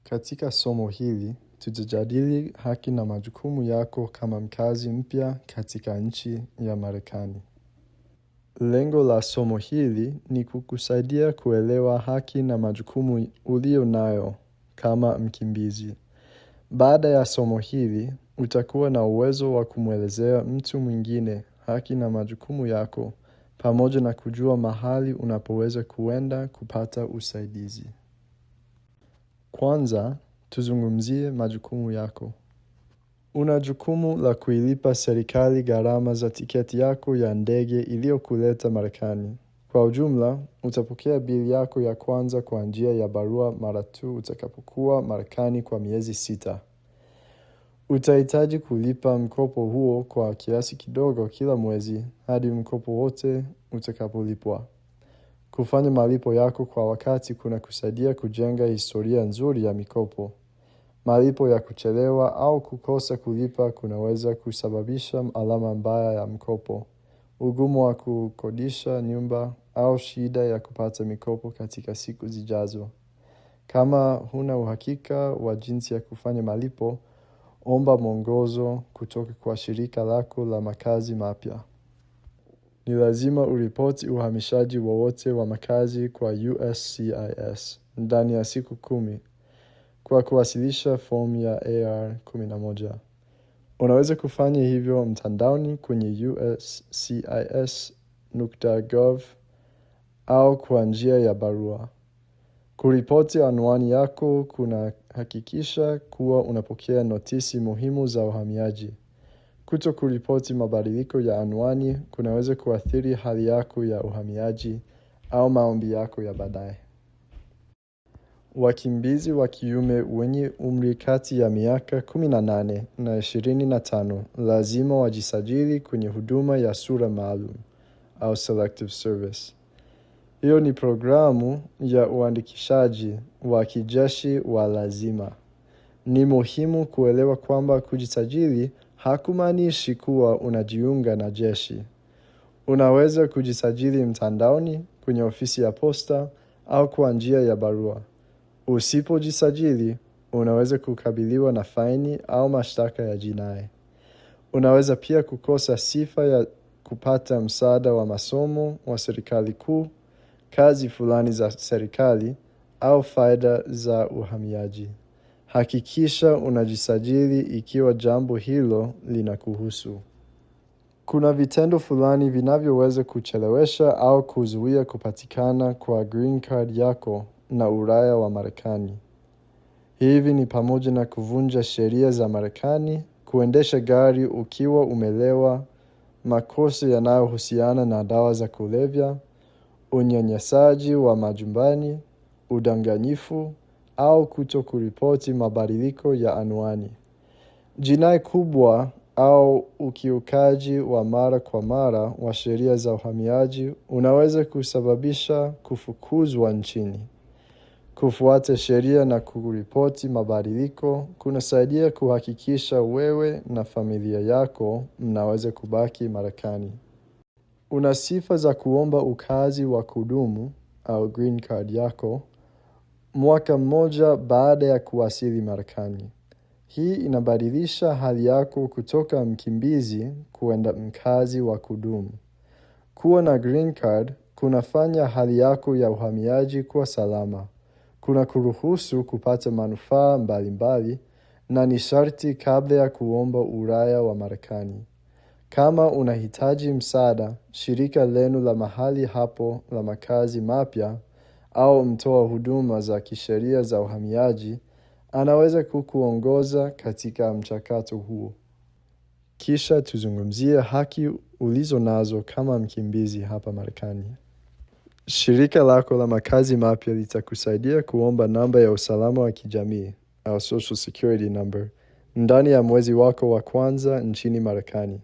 Katika somo hili, tutajadili haki na majukumu yako kama mkazi mpya katika nchi ya Marekani. Lengo la somo hili ni kukusaidia kuelewa haki na majukumu ulio nayo kama mkimbizi. Baada ya somo hili, utakuwa na uwezo wa kumwelezea mtu mwingine haki na majukumu yako pamoja na kujua mahali unapoweza kuenda kupata usaidizi. Kwanza, tuzungumzie majukumu yako. Una jukumu la kuilipa serikali gharama za tiketi yako ya ndege iliyokuleta Marekani. Kwa ujumla, utapokea bili yako ya kwanza kwa njia ya barua mara tu utakapokuwa Marekani kwa miezi 6. Utahitaji kulipa mkopo huo kwa kiasi kidogo kila mwezi hadi mkopo wote utakapolipwa. Kufanya malipo yako kwa wakati kunakusaidia kujenga historia nzuri ya mikopo. Malipo ya kuchelewa au kukosa kulipa kunaweza kusababisha alama mbaya ya mkopo, ugumu wa kukodisha nyumba au shida ya kupata mikopo katika siku zijazo. Kama huna uhakika wa jinsi ya kufanya malipo, omba mwongozo kutoka kwa shirika lako la makazi mapya. Ni lazima uripoti uhamishaji wowote wa makazi kwa USCIS ndani ya siku 10 kwa kuwasilisha fomu ya AR-11. Unaweza kufanya hivyo mtandaoni kwenye uscis.gov au kwa njia ya barua. Kuripoti anwani yako kunahakikisha kuwa unapokea notisi muhimu za uhamiaji. Kutokuripoti mabadiliko ya anwani kunaweza kuathiri hali yako ya uhamiaji au maombi yako ya baadaye. Wakimbizi wa kiume wenye umri kati ya miaka 18 na 25 lazima wajisajili kwenye huduma ya sura maalum au selective service. Hiyo ni programu ya uandikishaji wa kijeshi wa lazima. Ni muhimu kuelewa kwamba kujisajili hakumaanishi kuwa unajiunga na jeshi. Unaweza kujisajili mtandaoni kwenye ofisi ya posta au kwa njia ya barua. Usipojisajili, unaweza kukabiliwa na faini au mashtaka ya jinai. Unaweza pia kukosa sifa ya kupata msaada wa masomo wa serikali kuu, kazi fulani za serikali au faida za uhamiaji. Hakikisha unajisajili ikiwa jambo hilo linakuhusu. Kuna vitendo fulani vinavyoweza kuchelewesha au kuzuia kupatikana kwa green card yako na uraia wa Marekani. Hivi ni pamoja na kuvunja sheria za Marekani, kuendesha gari ukiwa umelewa, makosa yanayohusiana na dawa za kulevya, unyanyasaji wa majumbani, udanganyifu, au kutokuripoti mabadiliko ya anwani. Jinai kubwa au ukiukaji wa mara kwa mara wa sheria za uhamiaji unaweza kusababisha kufukuzwa nchini. Kufuata sheria na kuripoti mabadiliko kunasaidia kuhakikisha wewe na familia yako mnaweza kubaki Marekani. Una sifa za kuomba ukazi wa kudumu au green card yako mwaka mmoja baada ya kuwasili Marekani. Hii inabadilisha hali yako kutoka mkimbizi kuenda mkazi wa kudumu. Kuwa na green card kunafanya hali yako ya uhamiaji kuwa salama. Kuna kuruhusu kupata manufaa mbalimbali na ni sharti kabla ya kuomba uraia wa Marekani. Kama unahitaji msaada, shirika lenu la mahali hapo la makazi mapya au mtoa huduma za kisheria za uhamiaji anaweza kukuongoza katika mchakato huo. Kisha tuzungumzie haki ulizo nazo kama mkimbizi hapa Marekani. Shirika lako la makazi mapya litakusaidia kuomba namba ya usalama wa kijamii au Social Security Number ndani ya mwezi wako wa kwanza nchini Marekani.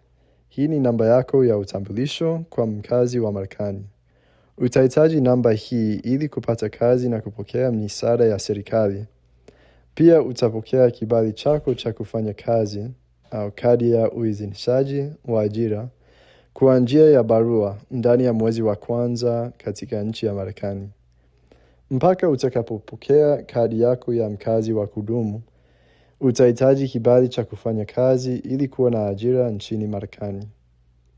Hii ni namba yako ya utambulisho kwa mkazi wa Marekani. Utahitaji namba hii ili kupata kazi na kupokea misaada ya serikali. Pia utapokea kibali chako cha kufanya kazi au kadi ya uidhinishaji wa ajira kwa njia ya barua ndani ya mwezi wa kwanza katika nchi ya Marekani. Mpaka utakapopokea kadi yako ya mkazi wa kudumu, utahitaji kibali cha kufanya kazi ili kuwa na ajira nchini Marekani.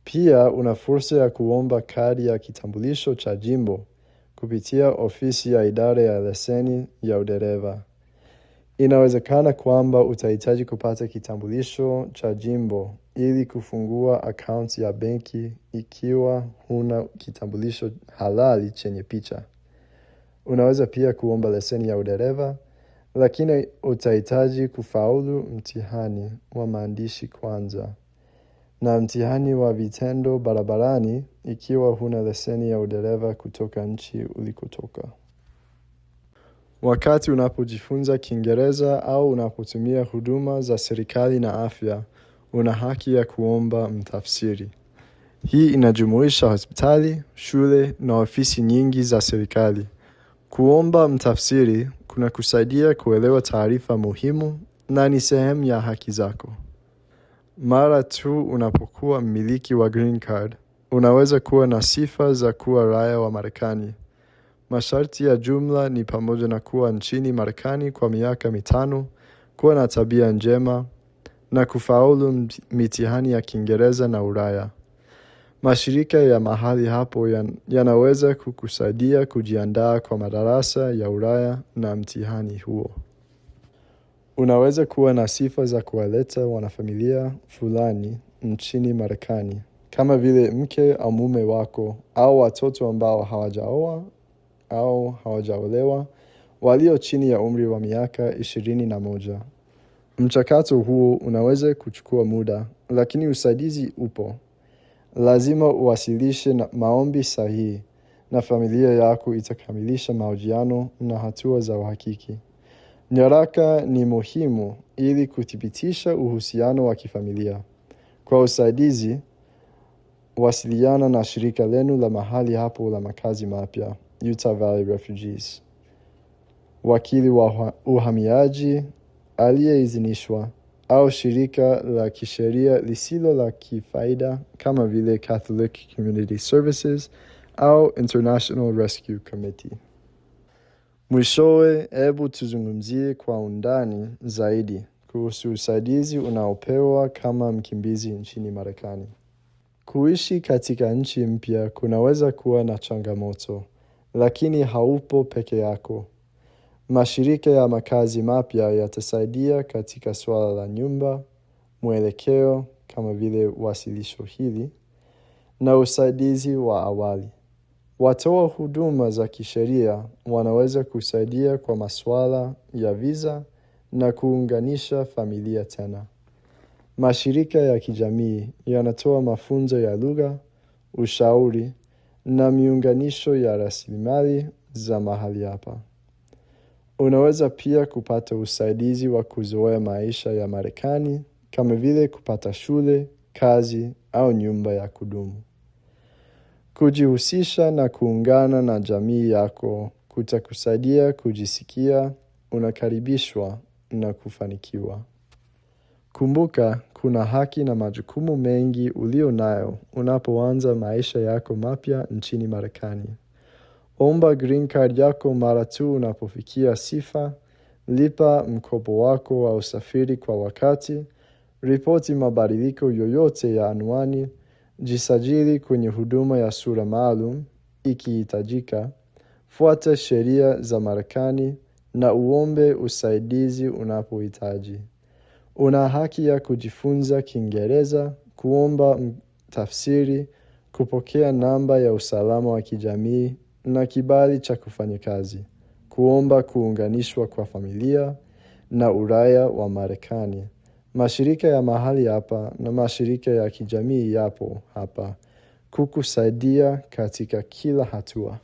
Pia una fursa ya kuomba kadi ya kitambulisho cha jimbo kupitia ofisi ya idara ya leseni ya udereva. Inawezekana kwamba utahitaji kupata kitambulisho cha jimbo ili kufungua akaunti ya benki ikiwa huna kitambulisho halali chenye picha. Unaweza pia kuomba leseni ya udereva, lakini utahitaji kufaulu mtihani wa maandishi kwanza na mtihani wa vitendo barabarani ikiwa huna leseni ya udereva kutoka nchi ulikotoka. Wakati unapojifunza Kiingereza au unapotumia huduma za serikali na afya, una haki ya kuomba mtafsiri. Hii inajumuisha hospitali, shule na ofisi nyingi za serikali. Kuomba mtafsiri kunakusaidia kuelewa taarifa muhimu na ni sehemu ya haki zako. Mara tu unapokuwa mmiliki wa green card, unaweza kuwa na sifa za kuwa raia wa Marekani. Masharti ya jumla ni pamoja na kuwa nchini Marekani kwa miaka 5, kuwa na tabia njema na kufaulu mitihani ya Kiingereza na Ulaya. Mashirika ya mahali hapo yanaweza kukusaidia kujiandaa kwa madarasa ya Ulaya na mtihani huo. Unaweza kuwa na sifa za kuwaleta wanafamilia fulani nchini Marekani, kama vile mke au mume wako au watoto ambao hawajaoa au hawajaolewa walio chini ya umri wa miaka 21. Mchakato huo unaweza kuchukua muda, lakini usaidizi upo. Lazima uwasilishe na maombi sahihi na familia yako itakamilisha mahojiano na hatua za uhakiki. Nyaraka ni muhimu ili kuthibitisha uhusiano wa kifamilia. Kwa usaidizi, wasiliana na shirika lenu la mahali hapo la makazi mapya, Utah Valley Refugees. Wakili wa uhamiaji aliyeidhinishwa au shirika la kisheria lisilo la kifaida kama vile Catholic Community Services au International Rescue Committee. Mwishowe, hebu tuzungumzie kwa undani zaidi kuhusu usaidizi unaopewa kama mkimbizi nchini Marekani. Kuishi katika nchi mpya kunaweza kuwa na changamoto, lakini haupo peke yako. Mashirika ya makazi mapya yatasaidia katika swala la nyumba, mwelekeo kama vile wasilisho hili, na usaidizi wa awali. Watoa huduma za kisheria wanaweza kusaidia kwa masuala ya visa na kuunganisha familia tena. Mashirika ya kijamii yanatoa mafunzo ya lugha, ushauri na miunganisho ya rasilimali za mahali hapa. Unaweza pia kupata usaidizi wa kuzoea maisha ya Marekani kama vile kupata shule, kazi au nyumba ya kudumu. Kujihusisha na kuungana na jamii yako kutakusaidia kujisikia unakaribishwa na kufanikiwa. Kumbuka, kuna haki na majukumu mengi ulio nayo unapoanza maisha yako mapya nchini Marekani. Omba green card yako mara tu unapofikia sifa, lipa mkopo wako wa usafiri kwa wakati, ripoti mabadiliko yoyote ya anwani, jisajili kwenye huduma ya sura maalum ikihitajika, fuata sheria za Marekani na uombe usaidizi unapohitaji. Una haki ya kujifunza Kiingereza, kuomba tafsiri, kupokea namba ya usalama wa kijamii na kibali cha kufanya kazi, kuomba kuunganishwa kwa familia na uraia wa Marekani. Mashirika ya mahali hapa na mashirika ya kijamii yapo hapa kukusaidia katika kila hatua.